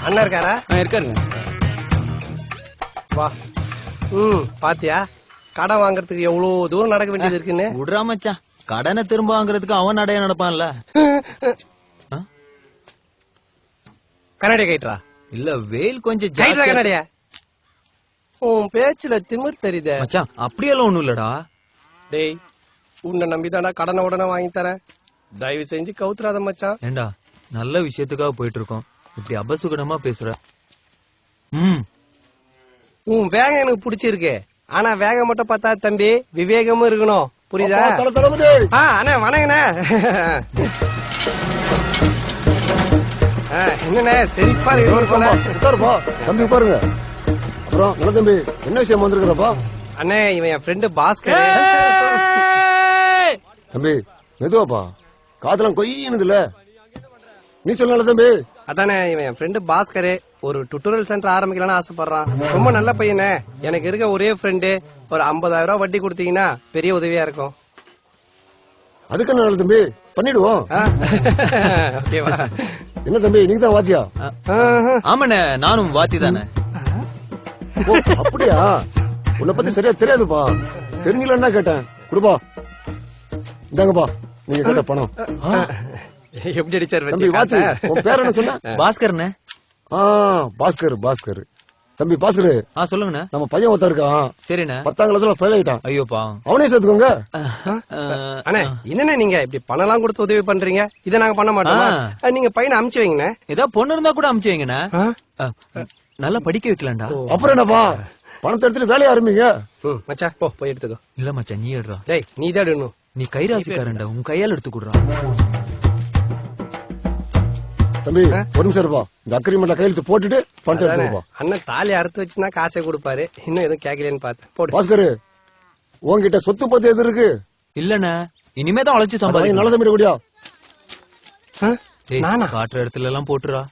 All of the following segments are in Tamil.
அண்ணா இருக்காரா? இருக்காருங்க. வா. பாத்தியா கடன் வாங்குறதுக்கு எவ்வளவு தூரம் நடக்க வேண்டியது இருக்குன்னு. விடுறா மச்சான், கடனை திரும்ப வாங்குறதுக்கு அவன் நடைய நடப்பான்ல. கண்ணாடியா கைட்ரா? இல்ல வெயில் கொஞ்சம் கண்ணாடியா? உன் பேச்சுல திமிர் தெரியுதே மச்சான். அப்படியெல்லாம் ஒண்ணும் இல்லடா. டேய், உன்னை நம்பிதானா கடனை உடனே வாங்கி தரேன். தயவு செஞ்சு கவுத்துறாத மச்சான். ஏண்டா நல்ல விஷயத்துக்காக போயிட்டு இருக்கோம், இப்படி அபசுகனமா பேசுற. உன் வேகம் எனக்கு பிடிச்சிருக்கு. ஆனா வேகம் மட்டும் பார்த்தா தம்பி, விவேகமும் இருக்கணும். புரியுதா? அண்ணா வணங்கண்ணே. என்னண்ணே செழிப்பா இருக்கு. தம்பி பாருங்க. அப்புறம் நல்ல தம்பி, என்ன விஷயம் வந்திருக்கிறப்பா? அண்ணே, இவன் என் ஃப்ரெண்டு பாஸ்கர். தம்பி மெதுவாப்பா, காதெல்லாம் கொய்யினதுல. நீ சொல்ல தம்பி. அதானே, இவன் என் ஃப்ரெண்டு பாஸ்கர். ஒரு டுட்டோரியல் சென்டர் ஆரம்பிக்கலாம்னு ஆசைப்படுறான். ரொம்ப நல்ல பையனே. எனக்கு இருக்க ஒரே ஃப்ரெண்டு. ஒரு 50,000 ரூபாய் வட்டி கொடுத்தீங்கன்னா பெரிய உதவியா இருக்கும். அதுக்கு நல்ல தம்பி, பண்ணிடுவோம். என்ன தம்பி, நீங்க தான் வாத்தியா? ஆமாண்ணே, நானும் வாத்தி தானே. அப்படியா? உன்னை பத்தி சரியா தெரியாதுப்பா. தெரிஞ்சலன்னா கேட்டேன். குடுப்பா, இந்தாங்கப்பா நீங்க கேட்ட பணம். எப்படி அடிச்சார் தம்பி வாத்தி? உன் பேர் என்ன சொன்ன? பாஸ்கர்ண்ணே. பாஸ்கர். பாஸ்கர் தம்பி. பாஸ்கர் சொல்லுங்கண்ணே. நம்ம பையன் ஒருத்தர் இருக்கான். சரிண்ணே. 10ஆம் கிளாஸ்ல ஃபெயில் ஆயிட்டான். ஐயோப்பா, அவனே சேர்த்துக்கோங்க. அண்ணே, என்னண்ணே நீங்க இப்படி பணம் கொடுத்து உதவி பண்றீங்க? இதை நாங்க பண்ண மாட்டோம். நீங்க பையனை அமுச்சு வைங்கண்ணே. ஏதாவது பொண்ணு இருந்தா கூட அமுச்சு வைங்கண்ணே. நல்லா படிக்க வைக்கலாம்டா. அப்புறம் என்னப்பா, பணத்தை எடுத்துட்டு வேலையை ஆரம்பிங்க. மச்சா போய் எடுத்துக்கோ. இல்ல மச்சா, நீ எடுறா. டேய், நீ தான் எடுக்கணும். நீ கைராசிக்காரன்டா, உன் கையால எடுத்துக்குடுறா. தம்பி ஒரு நிமிஷம் இருப்பா. இந்த அக்ரிமெண்ட்ல கையெழுத்து போட்டுட்டு பணத்தை எடுத்துப்பா. அண்ணன் தாலி அறுத்து வச்சுன்னா காசை கொடுப்பாரு. இன்னும் எதுவும் கேட்கலன்னு பார்த்தேன். பாஸ்கர், உன்கிட்ட சொத்து பத்தி எது இருக்கு? இல்லண்ணே, இனிமேதான் உழைச்சு சம்பாதிக்க. நல்ல தம்பி கூடியா? நானா காட்டுற இடத்துல எல்லாம் போட்டுறா.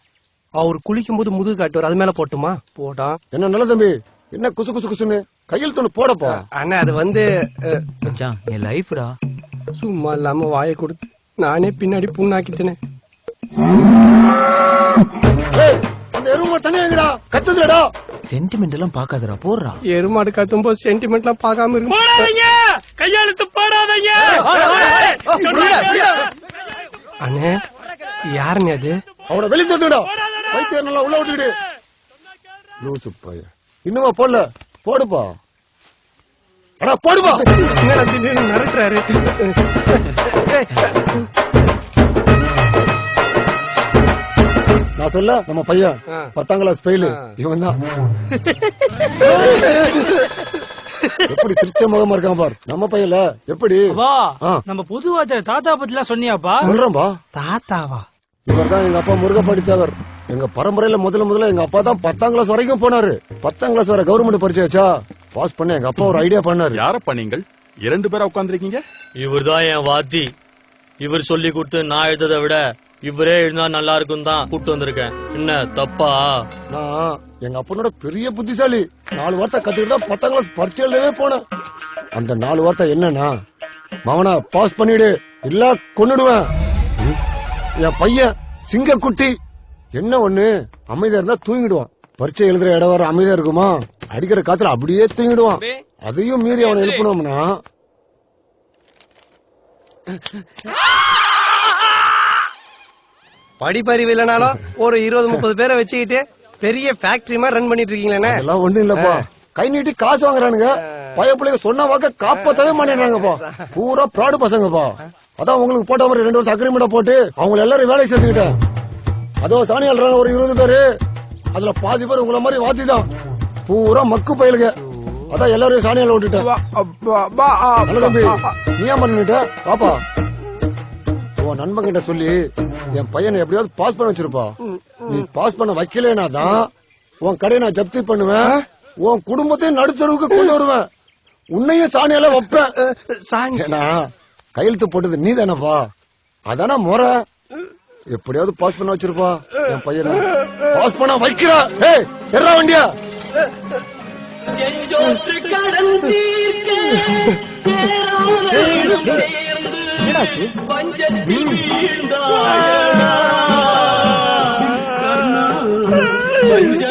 அவர் குளிக்கும் போது முதுகு காட்டுவார், அது மேல போட்டுமா? போட்டா என்ன நல்ல தம்பி, என்ன குசு குசு குசுன்னு கையெழுத்து போடப்பா. அண்ணா அது வந்து மச்சான், என் லைஃப்டா. சும்மா இல்லாம வாயை கொடுத்து நானே பின்னாடி புண்ணாக்கிட்டேனே. தனியாங்கடா கத்துதுடா. சென்டிமெண்ட் எல்லாம் பாக்காதடா, போடுறா. எருமாடு கத்தும் போது சென்டிமெண்ட் எல்லாம் பாக்காம இருக்கு. கையெழுத்து போடாதீங்க. அண்ணே, யாருன்னு அது? அவனை வெளியே தந்துடா. வைத்தியர் நல்லா உள்ள விட்டுடு. லூசு பையன், இன்னுமா போடல? போடுப்பா. அடா போடுப்பா. மிரட்டுறாரு. நான் சொல்ல, நம்ம பையன் 10ஆம் கிளாஸ் ஃபெயில். இவன் தான். எப்படி சிரிச்ச முகமா இருக்கான் பார் நம்ம பையல. எப்படி நம்ம புதுவாத்த தாத்தா பத்தி எல்லாம் சொன்னியாப்பா? சொல்றேன்பா. தாத்தாவா? இவர் தான் எங்க அப்பா முருகப்பாடி தேவர். எங்க பரம்பரையில முதல்ல எங்க அப்பா தான் 10ஆம் கிளாஸ் வரைக்கும் போனாரு. 10ஆம் கிளாஸ் வரை கவர்மெண்ட் பரிச்சை வச்சா பாஸ் பண்ண எங்க அப்பா ஒரு ஐடியா பண்ணாரு. யாரப்பா நீங்கள் 2 பேரா உட்கார்ந்துருக்கீங்க? இவர் தான் என் வாத்தி. இவர் சொல்லி கொடுத்து நான் எழுததை விட இவரே எழுந்தா நல்லா இருக்கும் தான் கூட்டு வந்திருக்கேன். என்ன தப்பா? நான் எங்க அப்பனோட பெரிய புத்திசாலி. 4 வார்த்தை கத்துக்கிட்டு தான் 10ஆம் கிளாஸ் பரிச்சை எழுதவே போனேன். அந்த 4 வார்த்தை என்னன்னா, மவனா பாஸ் பண்ணிடு இல்ல கொன்னுடுவேன். என் பையன் சிங்க குட்டி. என்ன ஒண்ணு, அமைதியா இருந்தா தூங்கிடுவான். பரிச்சை எழுதுற இடம் வர அமைதியா இருக்குமா? அடிக்கிற காத்துல அப்படியே தூங்கிடுவான். அதையும் மீறி அவனை எழுப்பணும்னா படிப்பறிவு இல்லனாலும் ஒரு 20-30 பேரை வச்சுக்கிட்டு பெரிய ஃபேக்டரி மாதிரி ரன் பண்ணிட்டு இருக்கீங்களே. எல்லாம் ஒண்ணு இல்லப்பா, கை நீட்டி காசு வாங்குறானுங்க. பையப்பிள்ளைங்க சொன்ன வாக்க காப்பாத்தவே மாட்டேங்கிறாங்கப்பா. பூரா பிராடு பசங்கப்பா. அதான் உங்களுக்கு போட்ட மாதிரி 2 வருஷம் அக்ரிமெண்ட் போட்டு அவங்க எல்லாரும் வேலைக்கு சேர்த்துக்கிட்டேன். அதோ சாணி அல்றாங்க ஒரு 20 பேரு. அதுல பாதி பேர் உங்களை மாதிரி வாத்தி தான். பூரா மக்கு பயிலுங்க. அதான் எல்லாரையும் சாணியால விட்டுட்டேன். தம்பி, நீ ஏன் பண்ணிட்ட? பாப்பா, உன் நண்பன் கிட்ட சொல்லி என் பையனை எப்படியாவது பாஸ் பண்ண வச்சிருப்பா. நீ பாஸ் பண்ண வைக்கலனா தான் உன் கடையை நான் ஜப்தி பண்ணுவேன். உன் குடும்பத்தையும் நடுத்தருவுக்கு கொண்டு வருவேன். உன்னையும் சாணியால வைப்பேன். ஏன்னா கையெழுத்து போட்டது நீ தானப்பா. அதான முறை. எப்படியாவது பாஸ் பண்ண வச்சிருப்பா என் பையனை. பாஸ் பண்ண வைக்கிறா. எறா வண்டியா. என்னாச்சு? ஐயோ